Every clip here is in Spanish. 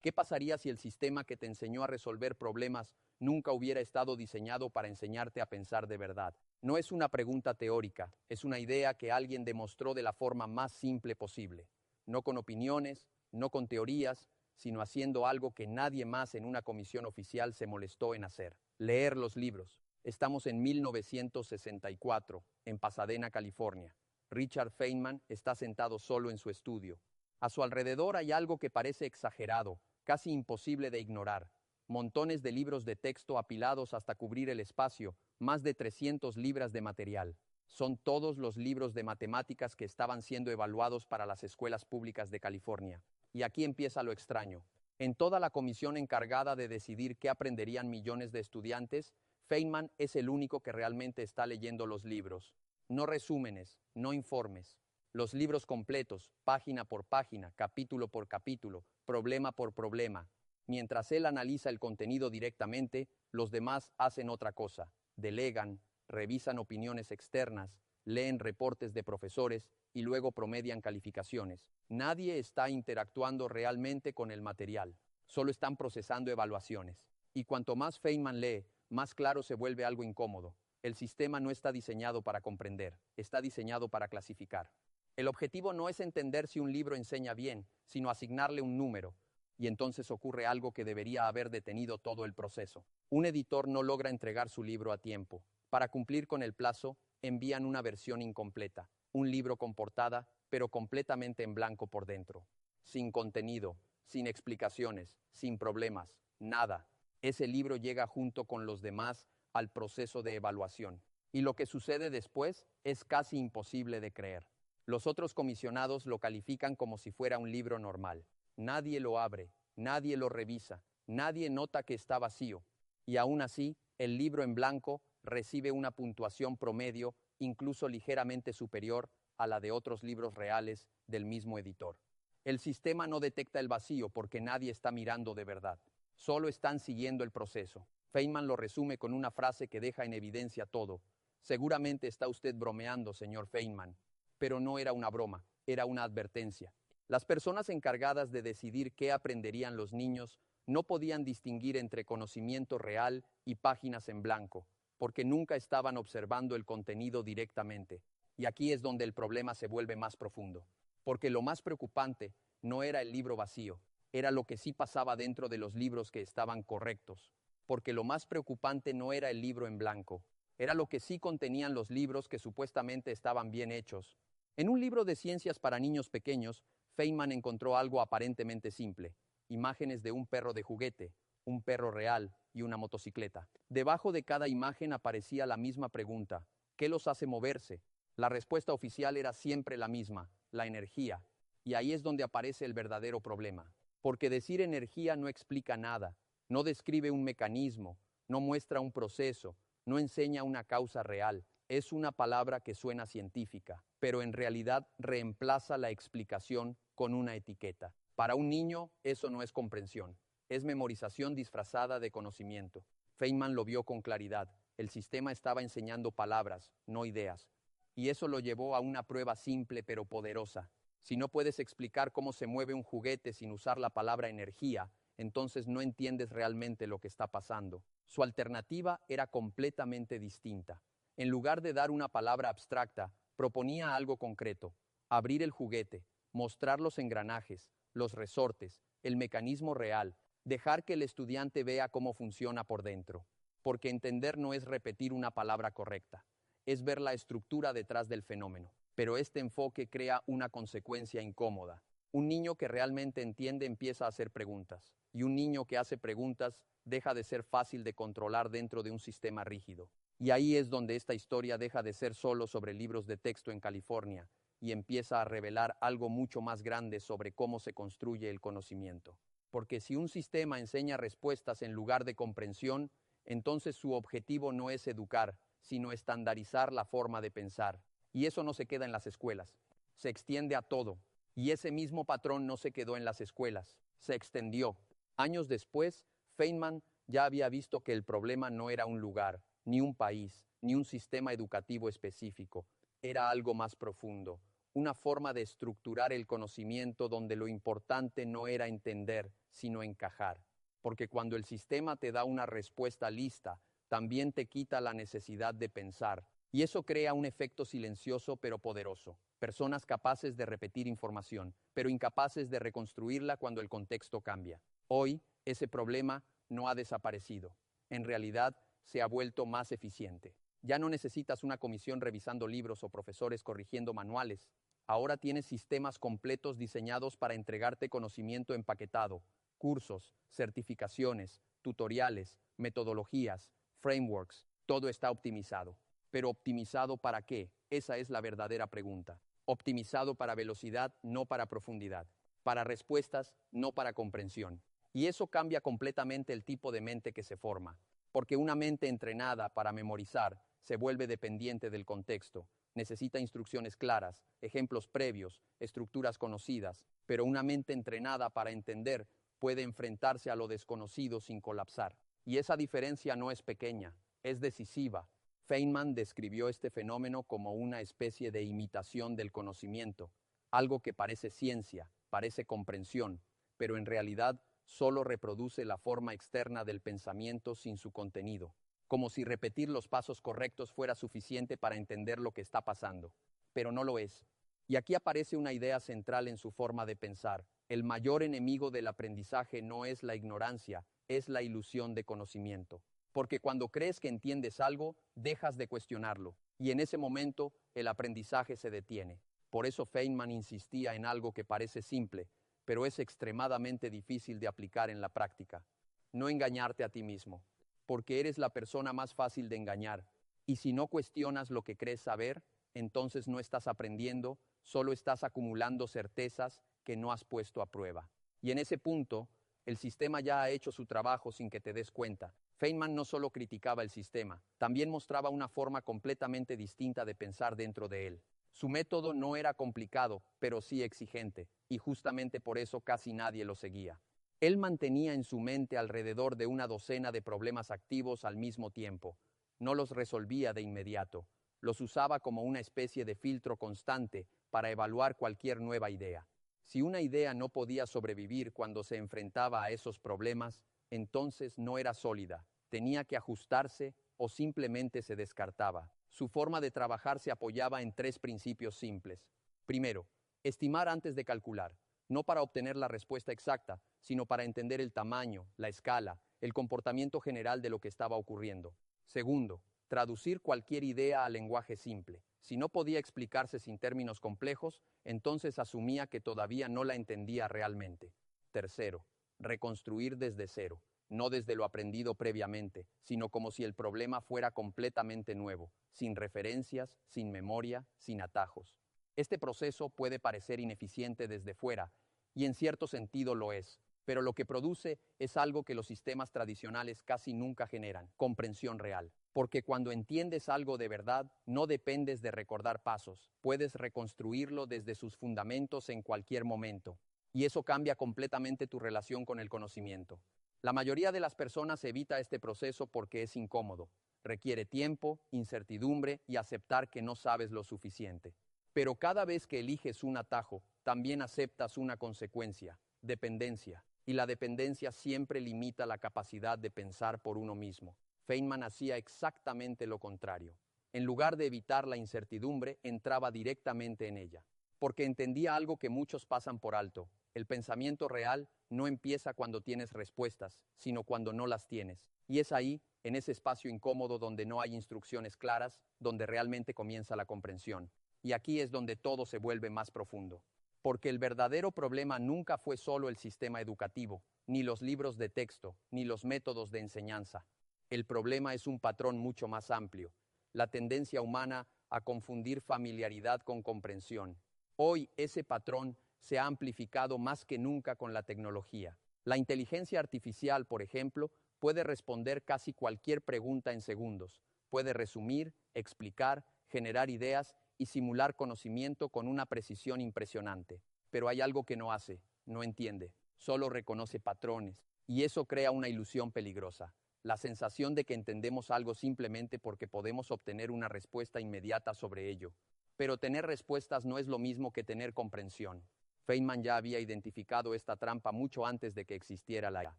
¿Qué pasaría si el sistema que te enseñó a resolver problemas nunca hubiera estado diseñado para enseñarte a pensar de verdad? No es una pregunta teórica, es una idea que alguien demostró de la forma más simple posible. No con opiniones, no con teorías, sino haciendo algo que nadie más en una comisión oficial se molestó en hacer: leer los libros. Estamos en 1964, en Pasadena, California. Richard Feynman está sentado solo en su estudio. A su alrededor hay algo que parece exagerado, casi imposible de ignorar: montones de libros de texto apilados hasta cubrir el espacio, más de 300 libras de material. Son todos los libros de matemáticas que estaban siendo evaluados para las escuelas públicas de California. Y aquí empieza lo extraño. En toda la comisión encargada de decidir qué aprenderían millones de estudiantes, Feynman es el único que realmente está leyendo los libros. No resúmenes, no informes. Los libros completos, página por página, capítulo por capítulo, problema por problema. Mientras él analiza el contenido directamente, los demás hacen otra cosa: delegan, revisan opiniones externas, leen reportes de profesores y luego promedian calificaciones. Nadie está interactuando realmente con el material, solo están procesando evaluaciones. Y cuanto más Feynman lee, más claro se vuelve algo incómodo. El sistema no está diseñado para comprender, está diseñado para clasificar. El objetivo no es entender si un libro enseña bien, sino asignarle un número. Y entonces ocurre algo que debería haber detenido todo el proceso. Un editor no logra entregar su libro a tiempo. Para cumplir con el plazo, envían una versión incompleta, un libro con portada, pero completamente en blanco por dentro. Sin contenido, sin explicaciones, sin problemas, nada. Ese libro llega junto con los demás al proceso de evaluación. Y lo que sucede después es casi imposible de creer. Los otros comisionados lo califican como si fuera un libro normal. Nadie lo abre, nadie lo revisa, nadie nota que está vacío. Y aún así, el libro en blanco recibe una puntuación promedio incluso ligeramente superior a la de otros libros reales del mismo editor. El sistema no detecta el vacío porque nadie está mirando de verdad. Solo están siguiendo el proceso. Feynman lo resume con una frase que deja en evidencia todo: seguramente está usted bromeando, señor Feynman. Pero no era una broma, era una advertencia. Las personas encargadas de decidir qué aprenderían los niños no podían distinguir entre conocimiento real y páginas en blanco, porque nunca estaban observando el contenido directamente. Y aquí es donde el problema se vuelve más profundo. Porque lo más preocupante no era el libro vacío, era lo que sí pasaba dentro de los libros que estaban correctos. Porque lo más preocupante no era el libro en blanco, era lo que sí contenían los libros que supuestamente estaban bien hechos. En un libro de ciencias para niños pequeños, Feynman encontró algo aparentemente simple: imágenes de un perro de juguete, un perro real y una motocicleta. Debajo de cada imagen aparecía la misma pregunta: ¿qué los hace moverse? La respuesta oficial era siempre la misma: la energía. Y ahí es donde aparece el verdadero problema. Porque decir energía no explica nada, no describe un mecanismo, no muestra un proceso, no enseña una causa real. Es una palabra que suena científica, pero en realidad reemplaza la explicación con una etiqueta. Para un niño, eso no es comprensión, es memorización disfrazada de conocimiento. Feynman lo vio con claridad: el sistema estaba enseñando palabras, no ideas. Y eso lo llevó a una prueba simple pero poderosa. Si no puedes explicar cómo se mueve un juguete sin usar la palabra energía, entonces no entiendes realmente lo que está pasando. Su alternativa era completamente distinta. En lugar de dar una palabra abstracta, proponía algo concreto: abrir el juguete, mostrar los engranajes, los resortes, el mecanismo real, dejar que el estudiante vea cómo funciona por dentro. Porque entender no es repetir una palabra correcta, es ver la estructura detrás del fenómeno. Pero este enfoque crea una consecuencia incómoda. Un niño que realmente entiende empieza a hacer preguntas, y un niño que hace preguntas deja de ser fácil de controlar dentro de un sistema rígido. Y ahí es donde esta historia deja de ser solo sobre libros de texto en California y empieza a revelar algo mucho más grande sobre cómo se construye el conocimiento. Porque si un sistema enseña respuestas en lugar de comprensión, entonces su objetivo no es educar, sino estandarizar la forma de pensar. Y eso no se queda en las escuelas, se extiende a todo. Y ese mismo patrón no se quedó en las escuelas, se extendió. Años después, Feynman ya había visto que el problema no era un lugar, ni un país, ni un sistema educativo específico. Era algo más profundo, una forma de estructurar el conocimiento donde lo importante no era entender, sino encajar. Porque cuando el sistema te da una respuesta lista, también te quita la necesidad de pensar. Y eso crea un efecto silencioso pero poderoso. Personas capaces de repetir información, pero incapaces de reconstruirla cuando el contexto cambia. Hoy, ese problema no ha desaparecido. En realidad, se ha vuelto más eficiente. Ya no necesitas una comisión revisando libros o profesores corrigiendo manuales. Ahora tienes sistemas completos diseñados para entregarte conocimiento empaquetado, cursos, certificaciones, tutoriales, metodologías, frameworks, todo está optimizado. Pero ¿optimizado para qué? Esa es la verdadera pregunta. Optimizado para velocidad, no para profundidad. Para respuestas, no para comprensión. Y eso cambia completamente el tipo de mente que se forma. Porque una mente entrenada para memorizar se vuelve dependiente del contexto. Necesita instrucciones claras, ejemplos previos, estructuras conocidas. Pero una mente entrenada para entender puede enfrentarse a lo desconocido sin colapsar. Y esa diferencia no es pequeña, es decisiva. Feynman describió este fenómeno como una especie de imitación del conocimiento, algo que parece ciencia, parece comprensión, pero en realidad solo reproduce la forma externa del pensamiento sin su contenido, como si repetir los pasos correctos fuera suficiente para entender lo que está pasando. Pero no lo es. Y aquí aparece una idea central en su forma de pensar. El mayor enemigo del aprendizaje no es la ignorancia, es la ilusión de conocimiento. Porque cuando crees que entiendes algo, dejas de cuestionarlo. Y en ese momento, el aprendizaje se detiene. Por eso Feynman insistía en algo que parece simple, pero es extremadamente difícil de aplicar en la práctica. No engañarte a ti mismo, porque eres la persona más fácil de engañar. Y si no cuestionas lo que crees saber, entonces no estás aprendiendo, solo estás acumulando certezas que no has puesto a prueba. Y en ese punto, el sistema ya ha hecho su trabajo sin que te des cuenta. Feynman no solo criticaba el sistema, también mostraba una forma completamente distinta de pensar dentro de él. Su método no era complicado, pero sí exigente, y justamente por eso casi nadie lo seguía. Él mantenía en su mente alrededor de una docena de problemas activos al mismo tiempo. No los resolvía de inmediato, los usaba como una especie de filtro constante para evaluar cualquier nueva idea. Si una idea no podía sobrevivir cuando se enfrentaba a esos problemas, entonces no era sólida, tenía que ajustarse o simplemente se descartaba. Su forma de trabajar se apoyaba en tres principios simples. Primero, estimar antes de calcular, no para obtener la respuesta exacta, sino para entender el tamaño, la escala, el comportamiento general de lo que estaba ocurriendo. Segundo, traducir cualquier idea al lenguaje simple. Si no podía explicarse sin términos complejos, entonces asumía que todavía no la entendía realmente. Tercero, reconstruir desde cero, no desde lo aprendido previamente, sino como si el problema fuera completamente nuevo, sin referencias, sin memoria, sin atajos. Este proceso puede parecer ineficiente desde fuera, y en cierto sentido lo es, pero lo que produce es algo que los sistemas tradicionales casi nunca generan: comprensión real. Porque cuando entiendes algo de verdad, no dependes de recordar pasos, puedes reconstruirlo desde sus fundamentos en cualquier momento. Y eso cambia completamente tu relación con el conocimiento. La mayoría de las personas evita este proceso porque es incómodo. Requiere tiempo, incertidumbre y aceptar que no sabes lo suficiente. Pero cada vez que eliges un atajo, también aceptas una consecuencia: dependencia. Y la dependencia siempre limita la capacidad de pensar por uno mismo. Feynman hacía exactamente lo contrario. En lugar de evitar la incertidumbre, entraba directamente en ella. Porque entendía algo que muchos pasan por alto: el pensamiento real no empieza cuando tienes respuestas, sino cuando no las tienes. Y es ahí, en ese espacio incómodo donde no hay instrucciones claras, donde realmente comienza la comprensión. Y aquí es donde todo se vuelve más profundo. Porque el verdadero problema nunca fue solo el sistema educativo, ni los libros de texto, ni los métodos de enseñanza. El problema es un patrón mucho más amplio: la tendencia humana a confundir familiaridad con comprensión. Hoy ese patrón se ha amplificado más que nunca con la tecnología. La inteligencia artificial, por ejemplo, puede responder casi cualquier pregunta en segundos. Puede resumir, explicar, generar ideas y simular conocimiento con una precisión impresionante. Pero hay algo que no hace: no entiende, solo reconoce patrones. Y eso crea una ilusión peligrosa: la sensación de que entendemos algo simplemente porque podemos obtener una respuesta inmediata sobre ello. Pero tener respuestas no es lo mismo que tener comprensión. Feynman ya había identificado esta trampa mucho antes de que existiera la IA.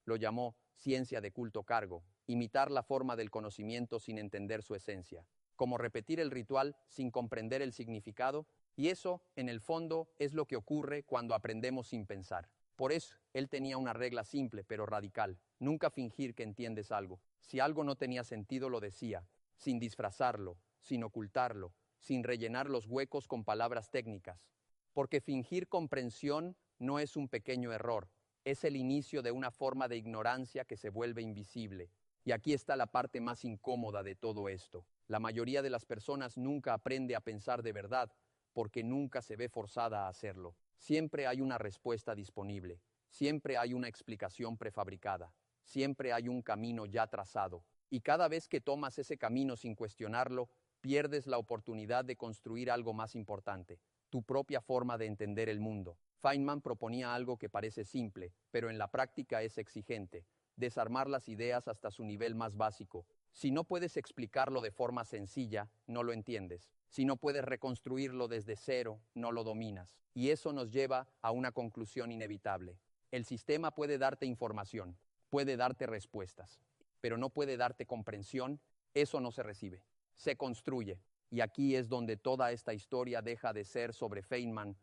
Lo llamó ciencia de culto cargo, imitar la forma del conocimiento sin entender su esencia, como repetir el ritual sin comprender el significado, y eso, en el fondo, es lo que ocurre cuando aprendemos sin pensar. Por eso, él tenía una regla simple pero radical: nunca fingir que entiendes algo. Si algo no tenía sentido, lo decía, sin disfrazarlo, sin ocultarlo, sin rellenar los huecos con palabras técnicas. Porque fingir comprensión no es un pequeño error, es el inicio de una forma de ignorancia que se vuelve invisible. Y aquí está la parte más incómoda de todo esto. La mayoría de las personas nunca aprende a pensar de verdad, porque nunca se ve forzada a hacerlo. Siempre hay una respuesta disponible, siempre hay una explicación prefabricada, siempre hay un camino ya trazado. Y cada vez que tomas ese camino sin cuestionarlo, pierdes la oportunidad de construir algo más importante: tu propia forma de entender el mundo. Feynman proponía algo que parece simple, pero en la práctica es exigente: desarmar las ideas hasta su nivel más básico. Si no puedes explicarlo de forma sencilla, no lo entiendes. Si no puedes reconstruirlo desde cero, no lo dominas. Y eso nos lleva a una conclusión inevitable. El sistema puede darte información, puede darte respuestas, pero no puede darte comprensión. Eso no se recibe, se construye. Y aquí es donde toda esta historia deja de ser sobre Feynman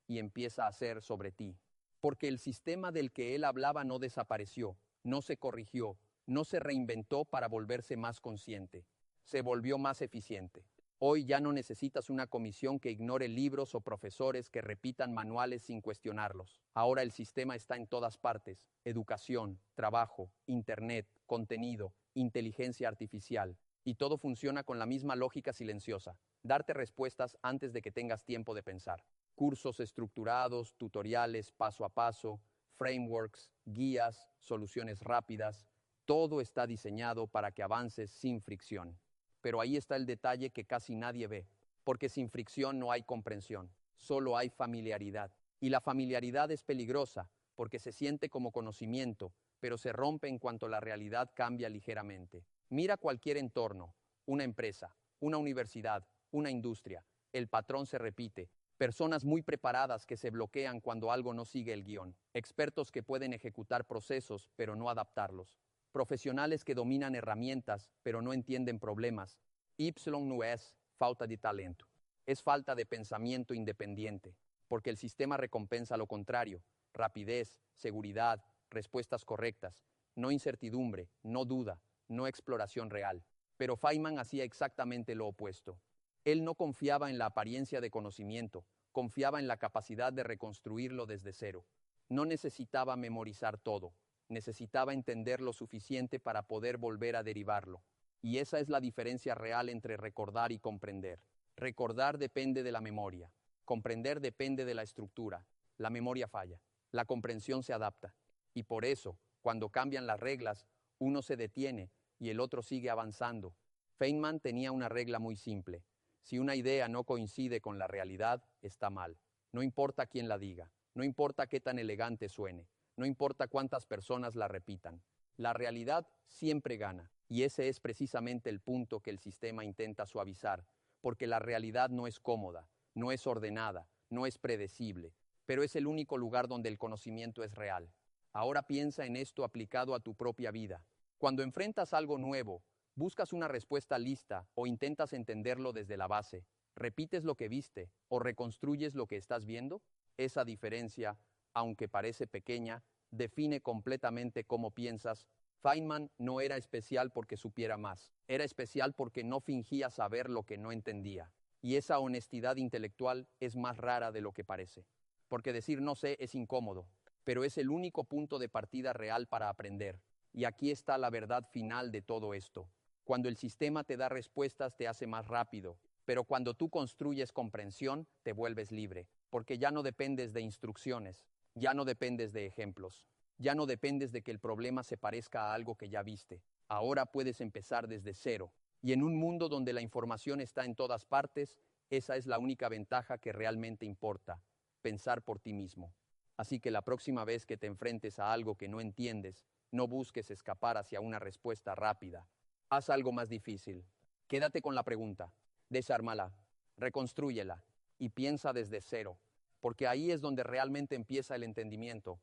y empieza a ser sobre ti. Porque el sistema del que él hablaba no desapareció, no se corrigió, no se reinventó para volverse más consciente. Se volvió más eficiente. Hoy ya no necesitas una comisión que ignore libros o profesores que repitan manuales sin cuestionarlos. Ahora el sistema está en todas partes: educación, trabajo, internet, contenido, inteligencia artificial. Y todo funciona con la misma lógica silenciosa: darte respuestas antes de que tengas tiempo de pensar. Cursos estructurados, tutoriales paso a paso, frameworks, guías, soluciones rápidas. Todo está diseñado para que avances sin fricción. Pero ahí está el detalle que casi nadie ve, porque sin fricción no hay comprensión, solo hay familiaridad. Y la familiaridad es peligrosa, porque se siente como conocimiento, pero se rompe en cuanto la realidad cambia ligeramente. Mira cualquier entorno: una empresa, una universidad, una industria. El patrón se repite: personas muy preparadas que se bloquean cuando algo no sigue el guión, expertos que pueden ejecutar procesos pero no adaptarlos, profesionales que dominan herramientas pero no entienden problemas. Y no es falta de talento, es falta de pensamiento independiente, porque el sistema recompensa lo contrario: rapidez, seguridad, respuestas correctas, no incertidumbre, no duda, no exploración real. Pero Feynman hacía exactamente lo opuesto. Él no confiaba en la apariencia de conocimiento, confiaba en la capacidad de reconstruirlo desde cero. No necesitaba memorizar todo, necesitaba entender lo suficiente para poder volver a derivarlo. Y esa es la diferencia real entre recordar y comprender. Recordar depende de la memoria, comprender depende de la estructura. La memoria falla, la comprensión se adapta. Y por eso, cuando cambian las reglas, uno se detiene y el otro sigue avanzando. Feynman tenía una regla muy simple: si una idea no coincide con la realidad, está mal. No importa quién la diga, no importa qué tan elegante suene, no importa cuántas personas la repitan. La realidad siempre gana, y ese es precisamente el punto que el sistema intenta suavizar, porque la realidad no es cómoda, no es ordenada, no es predecible, pero es el único lugar donde el conocimiento es real. Ahora piensa en esto aplicado a tu propia vida. Cuando enfrentas algo nuevo, buscas una respuesta lista o intentas entenderlo desde la base. ¿Repites lo que viste o reconstruyes lo que estás viendo? Esa diferencia, aunque parece pequeña, define completamente cómo piensas. Feynman no era especial porque supiera más, era especial porque no fingía saber lo que no entendía. Y esa honestidad intelectual es más rara de lo que parece. Porque decir no sé es incómodo, pero es el único punto de partida real para aprender. Y aquí está la verdad final de todo esto: cuando el sistema te da respuestas, te hace más rápido, pero cuando tú construyes comprensión, te vuelves libre, porque ya no dependes de instrucciones, ya no dependes de ejemplos, ya no dependes de que el problema se parezca a algo que ya viste. Ahora puedes empezar desde cero. Y en un mundo donde la información está en todas partes, esa es la única ventaja que realmente importa: pensar por ti mismo. Así que la próxima vez que te enfrentes a algo que no entiendes, no busques escapar hacia una respuesta rápida. Haz algo más difícil. Quédate con la pregunta. Desármala. reconstrúyela y piensa desde cero, porque ahí es donde realmente empieza el entendimiento.